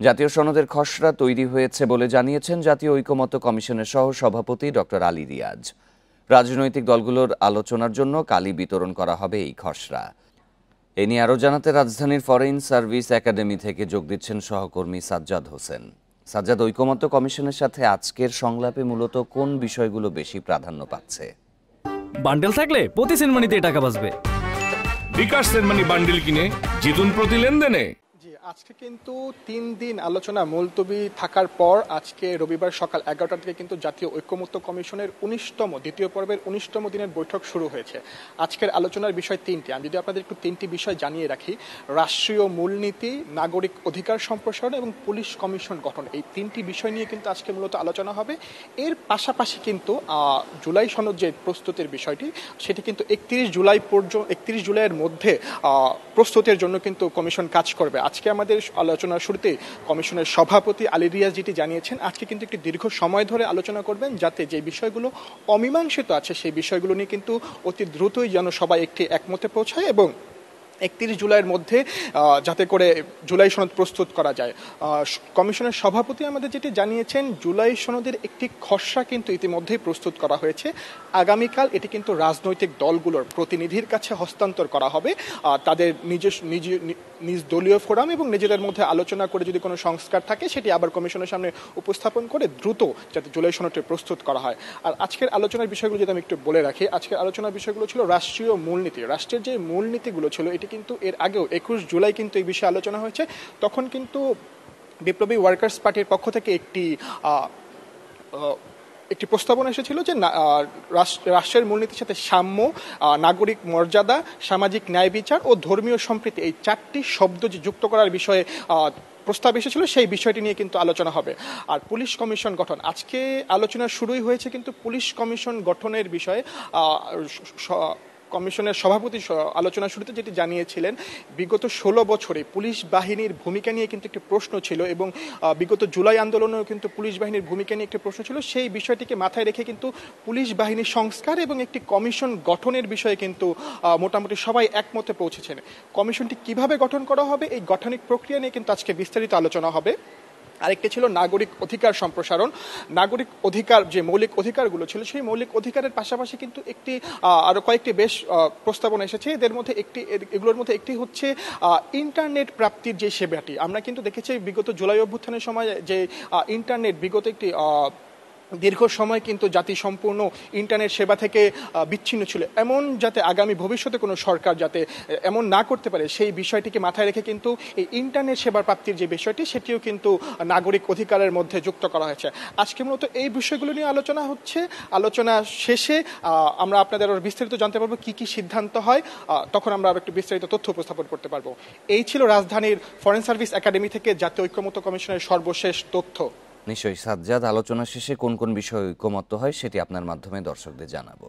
জাতীয় সনদের খসড়া তৈরি হয়েছে বলে জানিয়েছেন জাতীয় ঐকমত্য কমিশনের সহ সভাপতি ডক্টর আলী রিয়াজ। রাজনৈতিক দলগুলোর আলোচনার জন্য কালই বিতরণ করা হবে এই খসড়া। এ নিয়ে আরও জানাতে রাজধানীর ফরেন সার্ভিস একাডেমি থেকে যোগ দিচ্ছেন সহকর্মী সাজ্জাদ হোসেন। সাজ্জাদ, ঐকমত্য কমিশনের সাথে আজকের সংলাপে মূলত কোন বিষয়গুলো বেশি প্রাধান্য পাচ্ছে? বান্ডেল থাকলে প্রতি সেনমানিতে টাকা বাঁচবে। বিকাশ সেনমানি বান্ডেল কিনে জিতুন প্রতি লেনদেনে। আজকে কিন্তু 3 দিন আলোচনা মুলতবি থাকার পর আজকে রবিবার সকাল 11টা থেকে কিন্তু জাতীয় ঐকমত্য কমিশনের 19তম দ্বিতীয় পর্বের 19তম দিনের বৈঠক শুরু হয়েছে। আজকের আলোচনার বিষয় 3টি। আমি যদি আপনাদের একটু 3টি বিষয় জানিয়ে রাখি, রাষ্ট্রীয় মূলনীতি, নাগরিক অধিকার সম্প্রসারণ এবং পুলিশ কমিশন গঠন, এই 3টি বিষয় নিয়ে কিন্তু আজকে মূলত আলোচনা হবে। এর পাশাপাশি কিন্তু জুলাই সনদ যে প্রস্তুতির বিষয়টি, সেটি কিন্তু 31 জুলাইয়ের মধ্যে প্রস্তুতের জন্য কিন্তু কমিশন কাজ করবে। আজকে আমাদের আলোচনার শুরুতে কমিশনের সভাপতি আলী রিয়াজ যেটি জানিয়েছেন, আজকে কিন্তু একটি দীর্ঘ সময় ধরে আলোচনা করবেন, যাতে যে বিষয়গুলো অমীমাংসিত আছে সেই বিষয়গুলো নিয়ে কিন্তু অতি দ্রুতই যেন সবাই একটি একমতে পৌঁছায় এবং 31 জুলাইয়ের মধ্যে যাতে করে জুলাই সনদ প্রস্তুত করা যায়। কমিশনের সভাপতি আমাদের যেটি জানিয়েছেন, জুলাই সনদের একটি খসড়া কিন্তু ইতিমধ্যেই প্রস্তুত করা হয়েছে। আগামীকাল এটি কিন্তু রাজনৈতিক দলগুলোর প্রতিনিধির কাছে হস্তান্তর করা হবে। তাদের নিজ দলীয় ফোরাম এবং নিজেদের মধ্যে আলোচনা করে যদি কোনো সংস্কার থাকে সেটি আবার কমিশনের সামনে উপস্থাপন করে দ্রুত যাতে জুলাই সনদটি প্রস্তুত করা হয়। আর আজকের আলোচনার বিষয়গুলো যদি আমি একটু বলে রাখি, আজকের আলোচনার বিষয়গুলো ছিল রাষ্ট্রীয় মূলনীতি। রাষ্ট্রের যে মূলনীতিগুলো ছিল, এটি কিন্তু এর আগেও 21 জুলাই কিন্তু এই বিষয়ে আলোচনা হয়েছে। তখন কিন্তু বিপ্লবী ওয়ার্কার্স পার্টির পক্ষ থেকে একটি প্রস্তাবনা এসেছিল যে রাষ্ট্রের মূলনীতির সাথে সাম্য, নাগরিক মর্যাদা, সামাজিক ন্যায় বিচার ও ধর্মীয় সম্প্রীতি, এই 4টি শব্দ যে যুক্ত করার বিষয়ে প্রস্তাব এসেছিল, সেই বিষয়টি নিয়ে কিন্তু আলোচনা হবে। আর পুলিশ কমিশন গঠন, আজকে আলোচনা শুরুই হয়েছে কিন্তু পুলিশ কমিশন গঠনের বিষয়ে কমিশনের সভাপতি আলোচনা শুরুতে যেটি জানিয়েছিলেন, বিগত 16 বছরে পুলিশ বাহিনীর ভূমিকা নিয়ে কিন্তু একটি প্রশ্ন ছিল এবং বিগত জুলাই আন্দোলনেও কিন্তু পুলিশ বাহিনীর ভূমিকা নিয়ে একটি প্রশ্ন ছিল। সেই বিষয়টিকে মাথায় রেখে কিন্তু পুলিশ বাহিনীর সংস্কার এবং একটি কমিশন গঠনের বিষয়ে কিন্তু মোটামুটি সবাই একমতে পৌঁছেছেন। কমিশনটি কিভাবে গঠন করা হবে, এই গঠনিক প্রক্রিয়া নিয়ে কিন্তু আজকে বিস্তারিত আলোচনা হবে। আরেকটি ছিল নাগরিক অধিকার সম্প্রসারণ। নাগরিক অধিকার, যে মৌলিক অধিকারগুলো ছিল, সেই মৌলিক অধিকারের পাশাপাশি কিন্তু আরো কয়েকটি বেশ প্রস্তাবনা এসেছে। এগুলোর মধ্যে একটি হচ্ছে ইন্টারনেট প্রাপ্তির যে সেবাটি। আমরা কিন্তু দেখেছি বিগত জুলাই অভ্যুত্থানের সময় যে ইন্টারনেট বিগত একটি দীর্ঘ সময় কিন্তু জাতি সম্পূর্ণ ইন্টারনেট সেবা থেকে বিচ্ছিন্ন ছিল। এমন যাতে আগামী ভবিষ্যতে কোনো সরকার যাতে এমন না করতে পারে, সেই বিষয়টিকে মাথায় রেখে কিন্তু এই ইন্টারনেট সেবার প্রাপ্তির যে বিষয়টি, সেটিও কিন্তু নাগরিক অধিকারের মধ্যে যুক্ত করা হয়েছে। আজকে মূলত এই বিষয়গুলো নিয়ে আলোচনা হচ্ছে। আলোচনা শেষে আমরা আপনাদের আরও বিস্তারিত জানতে পারবো কি কি সিদ্ধান্ত হয়, তখন আমরা আরও একটু বিস্তারিত তথ্য উপস্থাপন করতে পারবো। এই ছিল রাজধানীর ফরেন সার্ভিস একাডেমি থেকে জাতীয় ঐকমত্য কমিশনের সর্বশেষ তথ্য। নিশ্চয়ই সাজ্জাদ, আলোচনা শেষে কোন কোন বিষয়ে ঐকমত্য হয় সেটি আপনার মাধ্যমে দর্শকদের জানাবো।